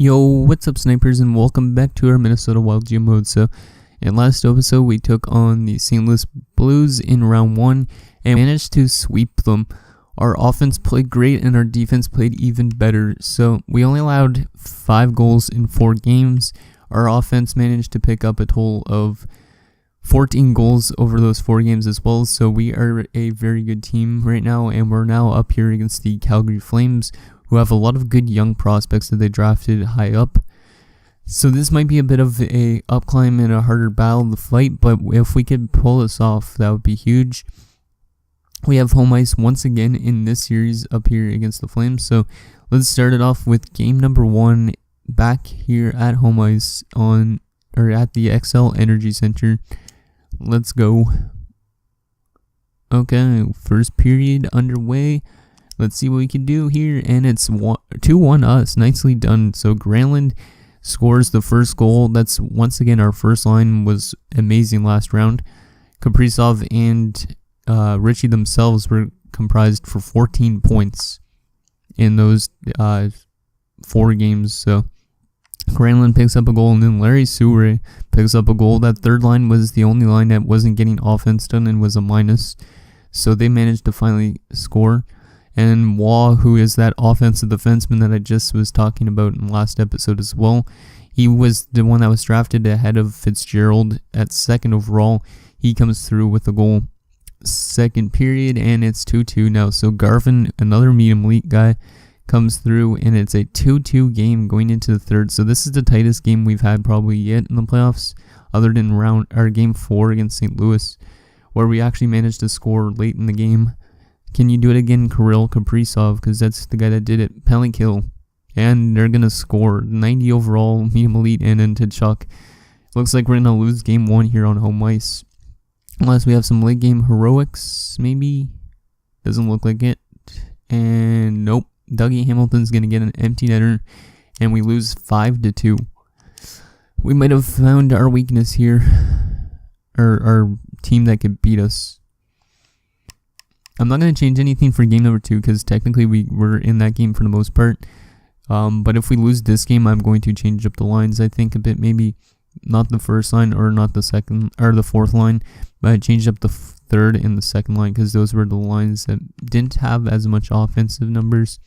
Yo, what's up, snipers, and welcome back to our Minnesota Wild Geo mode. So, in last episode, we took on the St. Louis Blues in round 1 and managed to sweep them. Our offense played great and our defense played even better. So, we only allowed 5 goals in 4 games. Our offense managed to pick up a total of 14 goals over those 4 games as well. So, we are a very good team right now, and we're now up here against the Calgary Flames, who have a lot of good young prospects that they drafted high up. So this might be a bit of a up climb and a harder battle to fight, but if we could pull this off, that would be huge. We have home ice once again in this series up here against the Flames. So let's start it off with game number 1 back here at home ice at the XL Energy Center. Let's go. Okay, first period underway. Let's see what we can do here, and it's 2-1 us. Nicely done. So Granlund scores the first goal. That's once again our first line was amazing last round. Kaprizov and Richie themselves were comprised for 14 points in those 4 games. So Granlund picks up a goal, and then Larry Souray picks up a goal. That third line was the only line that wasn't getting offense done and was a minus. So they managed to finally score. And Waugh, who is that offensive defenseman that I just was talking about in the last episode as well, he was the one that was drafted ahead of Fitzgerald at 2nd overall. He comes through with a goal. Second period, and it's 2-2 now. So Garvin, another medium elite guy, comes through, and it's a 2-2 game going into the third. So this is the tightest game we've had probably yet in the playoffs, other than game 4 against St. Louis, where we actually managed to score late in the game. Can you do it again, Kirill Kaprizov? Because that's the guy that did it. Penalty kill. And they're going to score 90 overall, medium elite, and then Tkachuk. Looks like we're going to lose game 1 here on home ice. Unless we have some late game heroics, maybe. Doesn't look like it. And nope. Dougie Hamilton's going to get an empty netter. And we lose 5-2. We might have found our weakness here. Or our team that could beat us. I'm not going to change anything for game number 2 because technically we were in that game for the most part. But if we lose this game, I'm going to change up the lines, I think, a bit. Maybe not the first line or not the second or the fourth line, but I changed up the third and the second line because those were the lines that didn't have as much offensive numbers.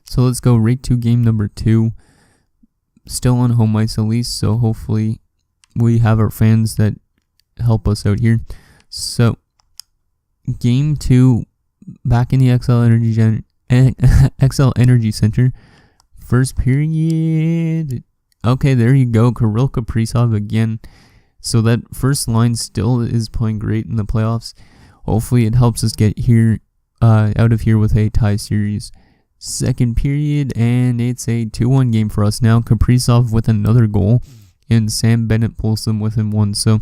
So let's go right to game number 2. Still on home ice at least, so hopefully we have our fans that help us out here. So game 2, back in the XL Energy Center. First period. Okay, there you go. Kirill Kaprizov again. So that first line still is playing great in the playoffs. Hopefully it helps us get here, out of here with a tie series. Second period, and it's a 2-1 game for us now. Kaprizov with another goal, and Sam Bennett pulls them within 1. So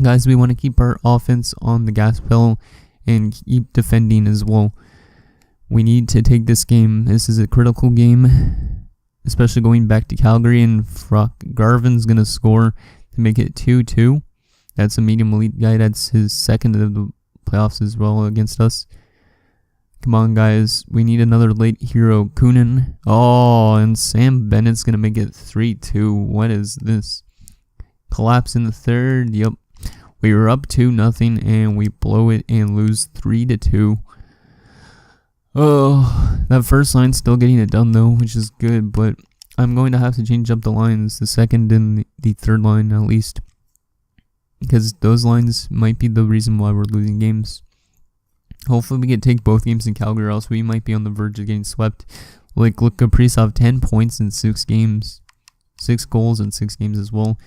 guys, we want to keep our offense on the gas pedal and keep defending as well. We need to take this game. This is a critical game, especially going back to Calgary, and Garvin's going to score to make it 2-2. That's a medium elite guy. That's his second of the playoffs as well against us. Come on, guys. We need another late hero. Kunin. Oh, and Sam Bennett's going to make it 3-2. What is this? Collapse in the third. Yep. We were up 2-0 and we blow it and lose 3-2. Oh, that first line's still getting it done though, which is good, but I'm going to have to change up the lines, the second and the third line at least, because those lines might be the reason why we're losing games. Hopefully we can take both games in Calgary, or else we might be on the verge of getting swept. Like, look, Kaprizov, 10 points in 6 games. 6 goals in 6 games as well.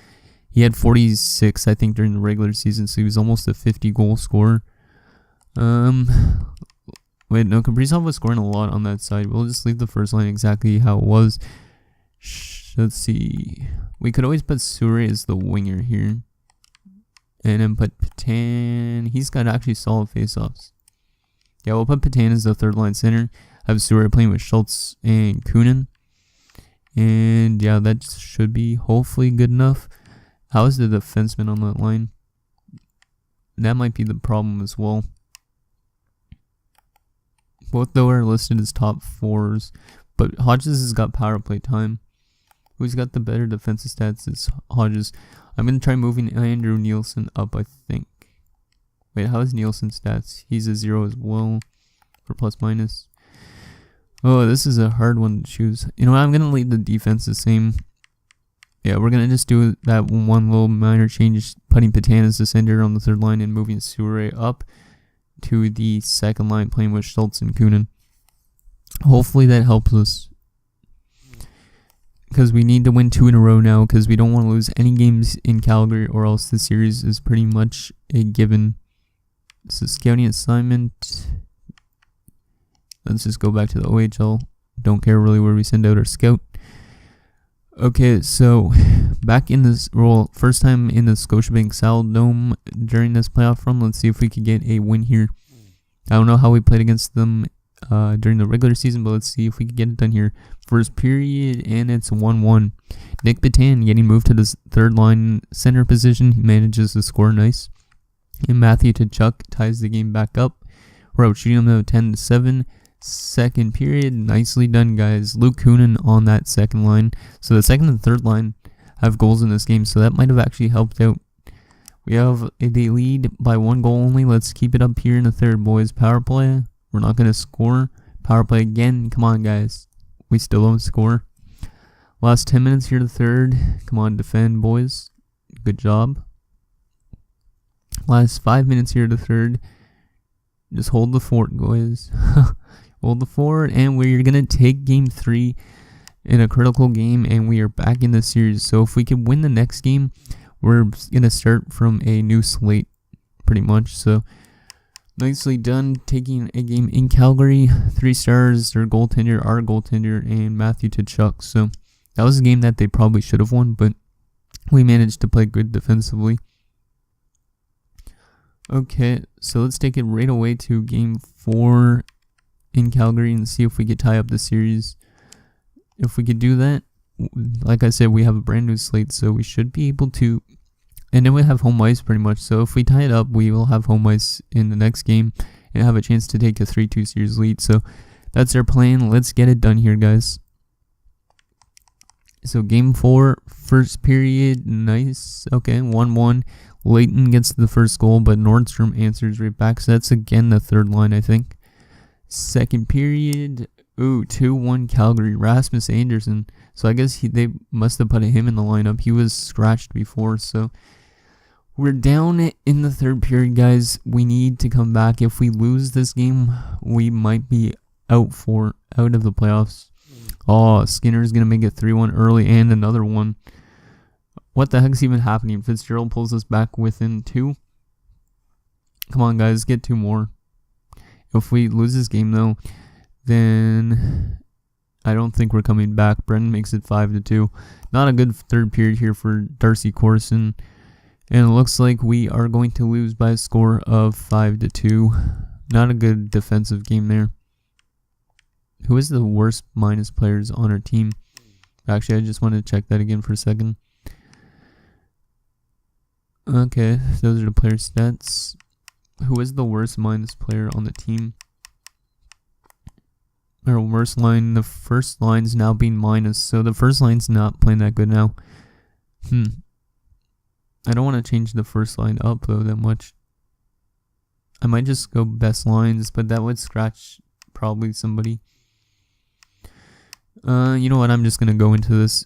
He had 46, I think, during the regular season, so he was almost a 50-goal scorer. Wait, no, Kaprizov was scoring a lot on that side. We'll just leave the first line exactly how it was. Let's see. We could always put Souray as the winger here. And then put Patan. He's got actually solid face-offs. Yeah, we'll put Patan as the third-line center. Have Souray playing with Schultz and Kunin. And, yeah, that should be hopefully good enough. How is the defenseman on that line? That might be the problem as well. Both though are listed as top 4s, But Hodges has got power play time. Who's got the better defensive stats is Hodges. I'm going to try moving Andrew Nielsen up, I think. Wait, how is Nielsen's stats? He's a 0 as well for plus minus. Oh, this is a hard one to choose. You know what? I'm going to leave the defense the same. Yeah, we're going to just do that one little minor change, putting Patan as the center on the third line and moving Sure up to the second line, playing with Schultz and Kunin. Hopefully that helps us, because we need to win 2 in a row now, because we don't want to lose any games in Calgary, or else the series is pretty much a given. So scouting assignment. Let's just go back to the OHL. Don't care really where we send out our scout. Okay, so back in this role, first time in the Scotiabank Saddledome during this playoff run. Let's see if we could get a win here. I don't know how we played against them during the regular season, but let's see if we can get it done here. First period, and it's 1-1. Nick Patan getting moved to the third line center position. He manages to score nice. And Matthew Tkachuk ties the game back up. We're out shooting them 10-7. Second period, nicely done, guys. Luke Kunin on that second line. So the second and third line have goals in this game, so that might have actually helped out. We have a lead by 1 goal only. Let's keep it up here in the third, boys. Power play. We're not going to score. Power play again. Come on, guys. We still don't score. Last 10 minutes here, the third. Come on, defend, boys. Good job. Last 5 minutes here, the third. Just hold the fort, boys. Hold the fort, and we're going to take game 3 in a critical game, and we are back in the series. So if we can win the next game, we're going to start from a new slate, pretty much. So nicely done, taking a game in Calgary. 3 stars, their goaltender, our goaltender, and Matthew Tkachuk. So that was a game that they probably should have won, but we managed to play good defensively. Okay, so let's take it right away to game 4 in Calgary and see if we could tie up the series. If we could do that, like I said, we have a brand new slate, so we should be able to, and then we have home ice pretty much. So if we tie it up, we will have home ice in the next game and have a chance to take a 3-2 series lead. So that's our plan. Let's get it done here, guys. So game 4, first period, nice. Okay, 1-1. Leighton gets the first goal, but Nordstrom answers right back. So that's again the third line, I think. Second period, 2-1 Calgary. Rasmus Anderson. So I guess they must have put him in the lineup. He was scratched before, so we're down in the third period, guys. We need to come back. If we lose this game, we might be out of the playoffs. Oh, Skinner's gonna make it 3-1 early, and another one. What the heck's even happening? Fitzgerald pulls us back within 2. Come on, guys, get 2 more. If we lose this game, though, then I don't think we're coming back. Brendan makes it 5-2. Not a good third period here for Darcy Corson. And it looks like we are going to lose by a score of 5-2. Not a good defensive game there. Who is the worst minus players on our team? Actually, I just want to check that again for a second. Okay, those are the player stats. Who is the worst minus player on the team? Our worst line, the first line's now being minus, so the first line's not playing that good now. I don't want to change the first line up though that much. I might just go best lines, but that would scratch probably somebody. You know what, I'm just going to go into this.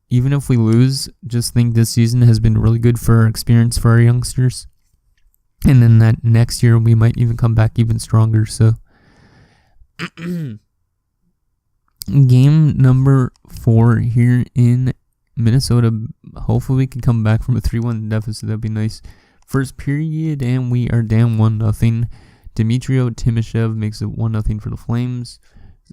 Even if we lose, just think this season has been really good for our experience for our youngsters. And then that next year we might even come back even stronger. So game number 4 here in Minnesota. Hopefully we can come back from a 3-1 deficit. That'd be nice. First period, and we are down 1-0. Dmitrio Timoshev makes it 1-0 for the Flames.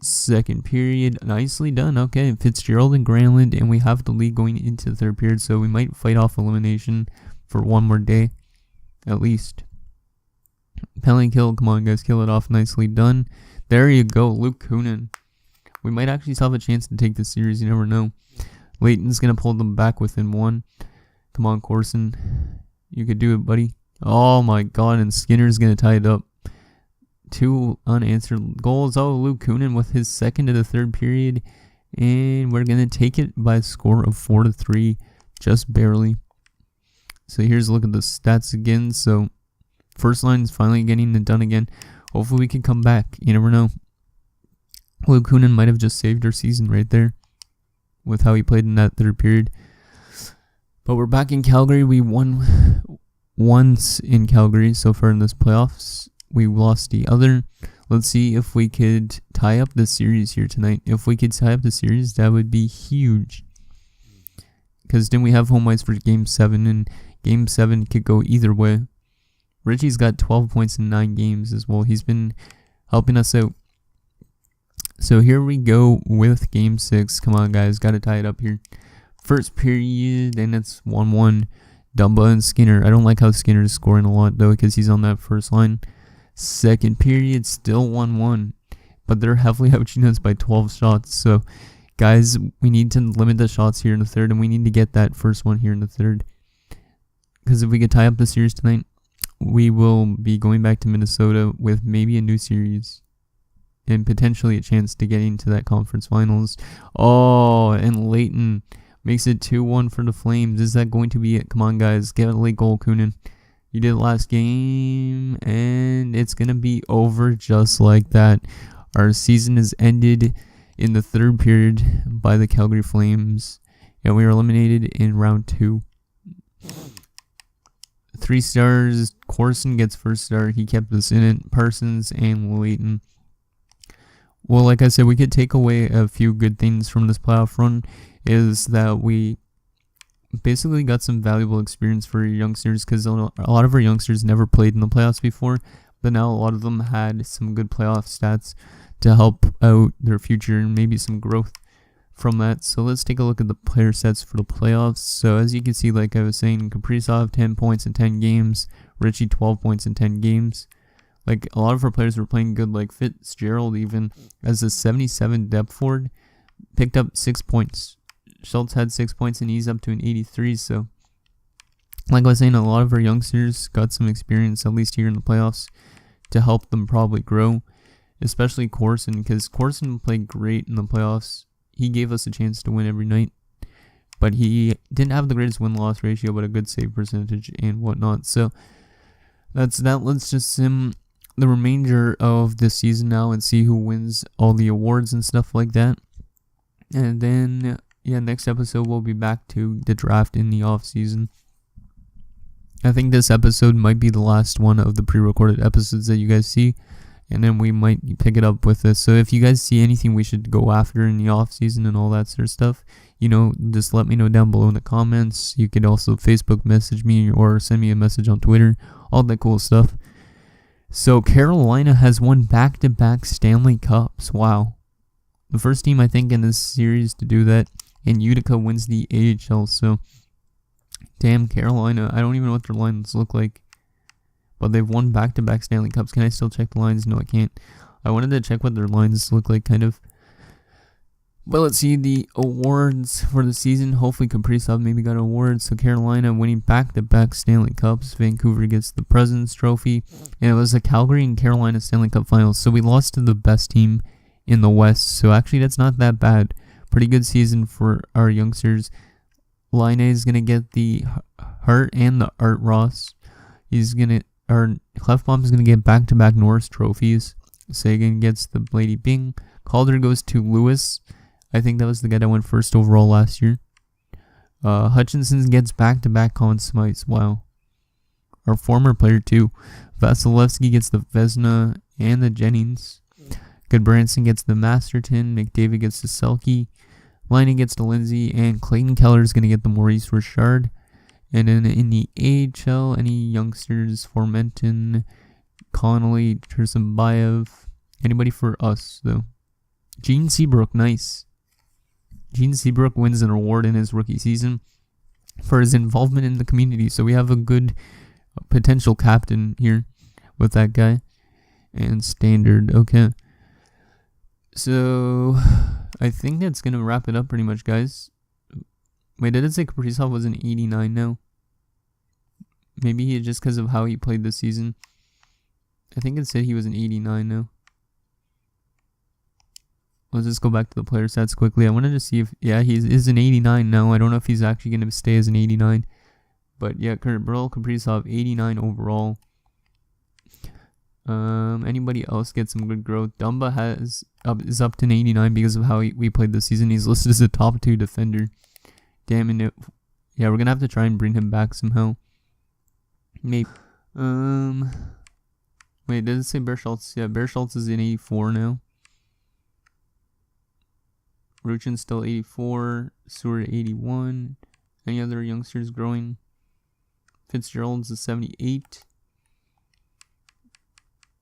Second period, nicely done. Okay, Fitzgerald and Granlund, and we have the lead going into the third period, so we might fight off elimination for one more day, at least. Penalty kill, come on guys, kill it off. Nicely done. There you go, Luke Kunin. We might actually still have a chance to take this series, you never know. Leighton's going to pull them back within 1. Come on, Corson. You could do it, buddy. Oh my god, and Skinner's going to tie it up. 2 unanswered goals. Oh, Luke Kunin with his second of the third period. And we're going to take it by a score of 4-3, just barely. So here's a look at the stats again. So first line is finally getting it done again. Hopefully we can come back. You never know. Luke Kunin might have just saved our season right there with how he played in that third period. But we're back in Calgary. We won once in Calgary so far in this playoffs. We lost the other. Let's see if we could tie up the series here tonight. If we could tie up the series, that would be huge. Because then we have home ice for Game 7, and Game 7 could go either way. Richie's got 12 points in 9 games as well. He's been helping us out. So here we go with Game 6. Come on, guys. Got to tie it up here. First period, and it's 1-1. Dumba and Skinner. I don't like how Skinner is scoring a lot, though, because he's on that first line. Second period, still 1-1. But they're heavily outshooting us by 12 shots. So, guys, we need to limit the shots here in the third, and we need to get that first one here in the third. Because if we could tie up the series tonight, we will be going back to Minnesota with maybe a new series. And potentially a chance to get into that conference finals. Oh, and Leighton makes it 2-1 for the Flames. Is that going to be it? Come on, guys. Get a late goal, Kunin. You did it last game, and it's going to be over just like that. Our season is ended in the third period by the Calgary Flames, and we were eliminated in round 2. 3 stars. Corson gets first star. He kept us in it. Parsons and Leighton. Well, like I said, we could take away a few good things from this playoff run, is that we basically got some valuable experience for youngsters, because a lot of our youngsters never played in the playoffs before, but now a lot of them had some good playoff stats to help out their future and maybe some growth from that. So let's take a look at the player sets for the playoffs. So as you can see, like I was saying, Kaprizov 10 points in 10 games, Richie 12 points in 10 games. Like, a lot of our players were playing good, like Fitzgerald, even as a 77 depth forward, picked up 6 points. Schultz had 6 points, and he's up to an 83. So, like I was saying, a lot of our youngsters got some experience, at least here in the playoffs, to help them probably grow, especially Corson, because Corson played great in the playoffs. He gave us a chance to win every night, but he didn't have the greatest win-loss ratio, but a good save percentage and whatnot. So, that's that. Let's just sim the remainder of this season now and see who wins all the awards and stuff like that. And then, yeah, next episode we'll be back to the draft in the off season. I think this episode might be the last one of the pre-recorded episodes that you guys see, and then we might pick it up with this. So if you guys see anything we should go after in the off season and all that sort of stuff, just let me know down below in the comments. You could also Facebook message me or send me a message on Twitter, all that cool stuff. So Carolina has won back-to-back Stanley Cups. Wow. The first team, I think, in this series to do that. And Utica wins the AHL. So, damn, Carolina. I don't even know what their lines look like. But they've won back-to-back Stanley Cups. Can I still check the lines? No, I can't. I wanted to check what their lines look like, kind of. But let's see the awards for the season. Hopefully Kaprizov maybe got an award. So Carolina winning back-to-back Stanley Cups. Vancouver gets the President's Trophy. And it was the Calgary and Carolina Stanley Cup Finals. So we lost to the best team in the West. So actually that's not that bad. Pretty good season for our youngsters. Line A is going to get the Hart and the Art Ross. Clefbaum is going to get back-to-back Norris trophies. Sagan gets the Lady Bing. Calder goes to Lewis. I think that was the guy that went first overall last year. Hutchinson gets back-to-back Conn Smythes. Wow. Our former player, too. Vasilevsky gets the Vezina and the Jennings. Goodbranson gets the Masterton. McDavid gets the Selke. Liney gets the Lindsay. And Clayton Keller is going to get the Maurice Richard. And then in the AHL, any youngsters? Formenton, Connolly, Tursunbayev. Anybody for us, though? Gene Seabrook, nice. Gene Seabrook wins an award in his rookie season for his involvement in the community. So we have a good potential captain here with that guy. And standard, okay. So I think that's going to wrap it up pretty much, guys. Wait, did it say Kaprizov was an 89 now? Maybe just because of how he played this season. I think it said he was an 89 now. Let's just go back to the player stats quickly. I wanted to see if, yeah, he is an 89 now. I don't know if he's actually going to stay as an 89. But yeah, Burl Kaprizov, 89 overall. Anybody else get some good growth? Dumba is up to an 89 because of how we played this season. He's listed as a top 2 defender. Damn it. Yeah, we're going to have to try and bring him back somehow. Maybe. Wait, does it say Bear Schultz? Yeah, Bear Schultz is in 84 now. Ruchin's still 84. Seward 81. Any other youngsters growing? Fitzgerald's is 78.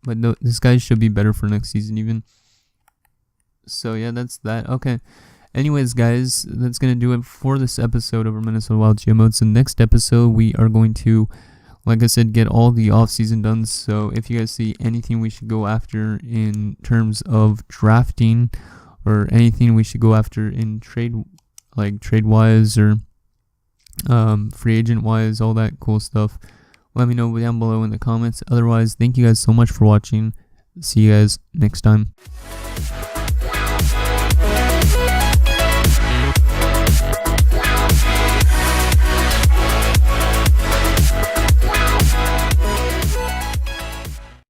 But no, this guy should be better for next season even. So yeah, that's that. Okay. Anyways, guys, that's going to do it for this episode of our Minnesota Wild GMO. So next episode, we are going to, like I said, get all the off-season done. So if you guys see anything we should go after in terms of drafting, or anything we should go after in trade-wise or free agent-wise, all that cool stuff, let me know down below in the comments. Otherwise, thank you guys so much for watching. See you guys next time.